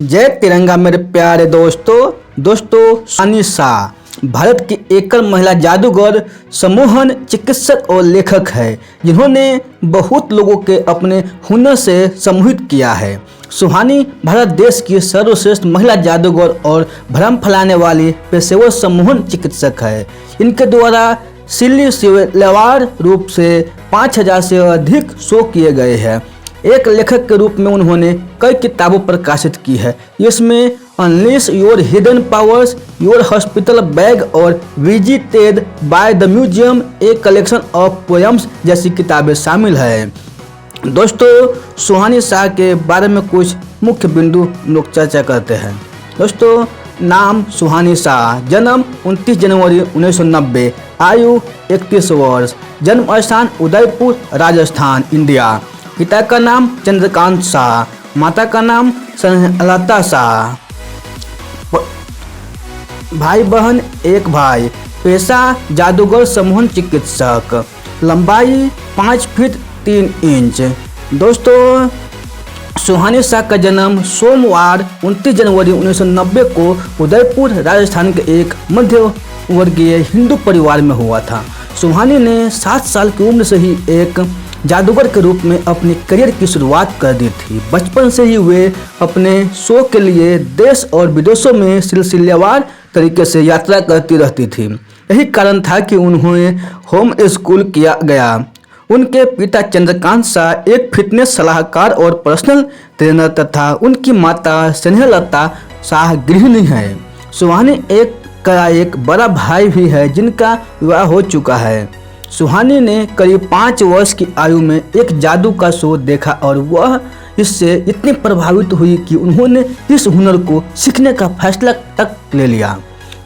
जय तिरंगा मेरे प्यारे दोस्तों सुहानी शाह भारत की एकल महिला जादूगर, सम्मोहन चिकित्सक और लेखक है जिन्होंने बहुत लोगों के अपने हुनर से सम्मोहित किया है। सुहानी भारत देश की सर्वश्रेष्ठ महिला जादूगर और भ्रम फैलाने वाली पेशेवर सम्मोहन चिकित्सक है। इनके द्वारा सिलसिलेवार रूप से 5000 से अधिक शो किए गए हैं। एक लेखक के रूप में उन्होंने कई किताबों प्रकाशित की है। इसमें unleash your hidden powers, your hospital bag और visited by the museum a collection of poems जैसी किताबें शामिल हैं। दोस्तों, सुहानी शाह के बारे में कुछ मुख्य बिंदु लोग चर्चा करते हैं। दोस्तों, नाम सुहानी शाह, जन्म 29 जनवरी 1990, आयु 31 वर्ष, जन्म स्थान उदयपुर राजस्थान इंडिया। पिता का नाम चंद्रकांत शाह, माता का नाम स्नेहलता शाह, भाई बहन एक भाई, पेशा जादूगर सम्मोहन चिकित्सक, लंबाई 5 फीट 3 इंच। दोस्तों, सुहानी शाह का जन्म सोमवार 29 जनवरी 1990 को उदयपुर राजस्थान के एक मध्य वर्गीय हिंदू परिवार में हुआ था। सुहानी ने 7 साल की उम्र से ही एक जादूगर के रूप में अपने करियर की शुरुआत कर दी थी। बचपन से ही वे अपने शो के लिए देश और विदेशों में सिलसिलेवार तरीके से यात्रा करती रहती थी। यही कारण था कि उन्हें होम स्कूल किया गया। उनके पिता चंद्रकांत शाह एक फिटनेस सलाहकार और पर्सनल ट्रेनर तथा उनकी माता स्नेहलता शाह गृहिणी है। सुहानी का एक बड़ा भाई भी है जिनका विवाह हो चुका है। सुहानी ने करीब 5 वर्ष की आयु में एक जादू का शो देखा और वह इससे इतनी प्रभावित हुई कि उन्होंने इस हुनर को सीखने का फैसला तक ले लिया।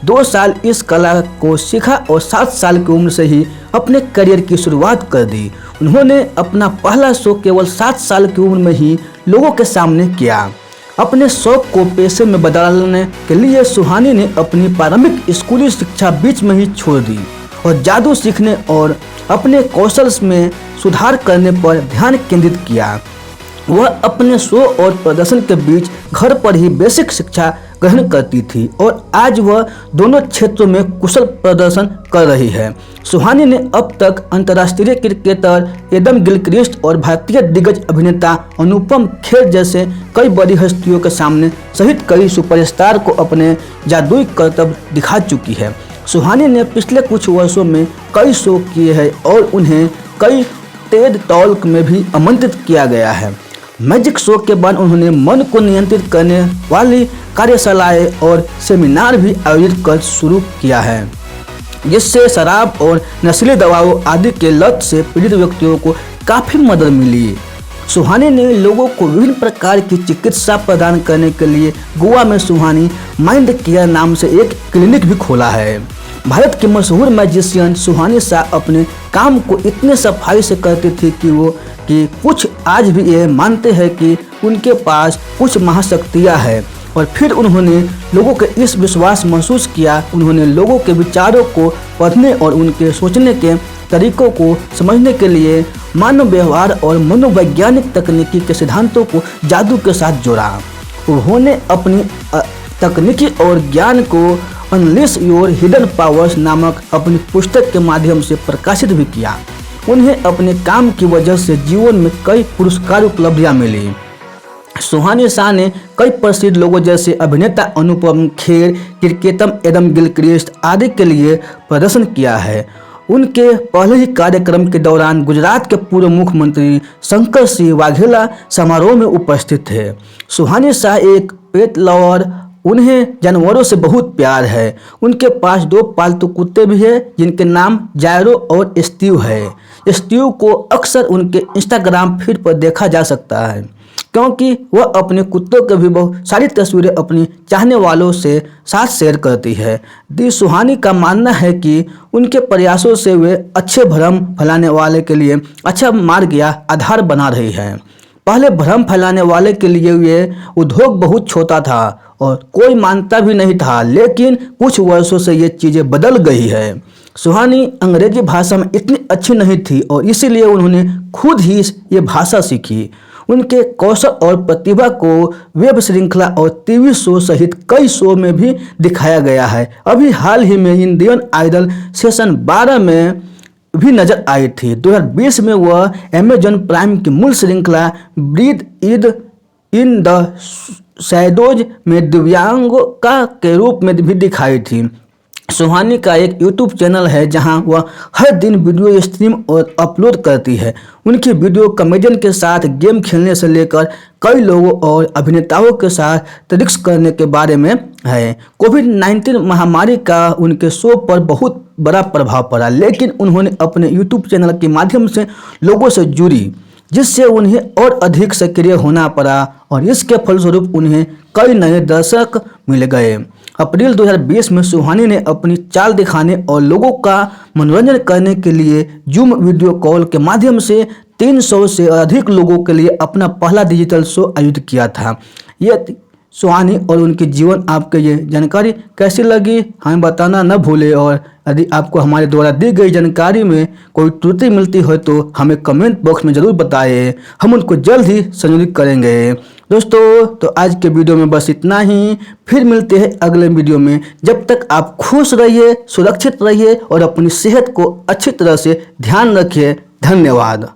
2 साल इस कला को सीखा और 7 साल की उम्र से ही अपने करियर की शुरुआत कर दी। उन्होंने अपना पहला शो केवल 7 साल की उम्र में ही लोगों के सामने किया। अपने शौक को पेशे में बदलने के लिए सुहानी ने अपनी प्रारंभिक स्कूली शिक्षा बीच में ही छोड़ दी और जादू सीखने और अपने कौशल में सुधार करने पर ध्यान केंद्रित किया। वह अपने शो और प्रदर्शन के बीच घर पर ही बेसिक शिक्षा ग्रहण करती थी और आज वह दोनों क्षेत्रों में कुशल प्रदर्शन कर रही है। सुहानी ने अब तक अंतर्राष्ट्रीय क्रिकेटर एडम गिलक्रिस्ट और भारतीय दिग्गज अभिनेता अनुपम खेर जैसे कई बड़ी हस्तियों के सामने सहित कई सुपरस्टार को अपने जादुई करतब दिखा चुकी है। सुहानी ने पिछले कुछ वर्षों में कई शो किए हैं और उन्हें कई टेड टॉक में भी आमंत्रित किया गया है। मैजिक शो के बाद उन्होंने मन को नियंत्रित करने वाली कार्यशालाएं और सेमिनार भी आयोजित कर शुरू किया है, जिससे शराब और नशीली दवाओं आदि के लत से पीड़ित व्यक्तियों को काफ़ी मदद मिली। सुहानी ने लोगों को विभिन्न प्रकार की चिकित्सा प्रदान करने के लिए गोवा में सुहानी माइंड केयर नाम से एक क्लिनिक भी खोला है। भारत की मशहूर मैजिशियन सुहानी शाह अपने काम को इतने सफाई से करती थी कि कुछ आज भी ये मानते हैं कि उनके पास कुछ महाशक्तियाँ हैं। और फिर उन्होंने लोगों के इस विश्वास महसूस किया। उन्होंने लोगों के विचारों को पढ़ने और उनके सोचने के तरीकों को समझने के लिए मानव व्यवहार और मनोवैज्ञानिक तकनीकी के सिद्धांतों को जादू के साथ जोड़ा। उन्होंने अपनी तकनीकी और ज्ञान को अनलीश योर हिडन पावर्स नामक अपनी पुस्तक के माध्यम से प्रकाशित भी किया। उन्हें अपने काम की वजह से जीवन में कई पुरस्कार उपलब्धियां मिली। सुहानी शाह ने कई प्रसिद्ध लोगों जैसे अभिनेता Anupam Kher, cricketer Adam Gilchrist आदि के लिए प्रदर्शन किया है। उनके पहले ही कार्यक्रम के दौरान गुजरात के पूर्व मुख्यमंत्री शंकर सिंह वाघेला समारोह में उपस्थित थे। सुहानी शाह एक पेट लवर, उन्हें जानवरों से बहुत प्यार है। उनके पास 2 पालतू कुत्ते भी हैं जिनके नाम जायरो और स्टीव है। स्टीव को अक्सर उनके इंस्टाग्राम फीड पर देखा जा सकता है क्योंकि वह अपने कुत्तों के भी बहुत सारी तस्वीरें अपनी चाहने वालों से साथ शेयर करती है। दी सुहानी का मानना है कि उनके प्रयासों से वे अच्छे भ्रम फैलाने वाले के लिए अच्छा मार्ग या आधार बना रही है। पहले भ्रम फैलाने वाले के लिए ये उद्योग बहुत छोटा था और कोई मानता भी नहीं था, लेकिन कुछ वर्षों से ये चीज़ें बदल गई है। सुहानी अंग्रेजी भाषा में इतनी अच्छी नहीं थी और इसीलिए उन्होंने खुद ही ये भाषा सीखी। उनके कौशल और प्रतिभा को वेब श्रृंखला और टीवी शो सहित कई शो में भी दिखाया गया है। अभी हाल ही में इंडियन आइडल सीजन 12 में भी नजर आई थी। 2020 में वह अमेजॉन प्राइम की मूल श्रृंखला ब्रीथ इन द शैडोज में दिव्यांगा के रूप में भी दिखाई थी। सुहानी का एक यूट्यूब चैनल है जहां वह हर दिन वीडियो स्ट्रीम और अपलोड करती है। उनकी वीडियो कॉमेडियन के साथ गेम खेलने से लेकर कई लोगों और अभिनेताओं के साथ ट्रिक्स करने के बारे में है। कोविड-19 महामारी का उनके शो पर बहुत बड़ा प्रभाव पड़ा, लेकिन उन्होंने अपने यूट्यूब चैनल के माध्यम से लोगों से जुड़ी, जिससे उन्हें और अधिक सक्रिय होना पड़ा और इसके फलस्वरूप उन्हें कई नए दर्शक मिल गए। अप्रैल 2020 में सुहानी ने अपनी चाल दिखाने और लोगों का मनोरंजन करने के लिए जूम वीडियो कॉल के माध्यम से 300 से अधिक लोगों के लिए अपना पहला डिजिटल शो आयोजित किया था। ये सुहानी और उनके जीवन आपको ये जानकारी कैसी लगी हमें बताना न भूले, और यदि आपको हमारे द्वारा दी गई जानकारी में कोई त्रुटि मिलती हो तो हमें कमेंट बॉक्स में ज़रूर बताएं, हम उनको जल्द ही संशोधित करेंगे। दोस्तों तो आज के वीडियो में बस इतना ही, फिर मिलते हैं अगले वीडियो में। जब तक आप खुश रहिए, सुरक्षित रहिए और अपनी सेहत को अच्छी तरह से ध्यान रखिए। धन्यवाद।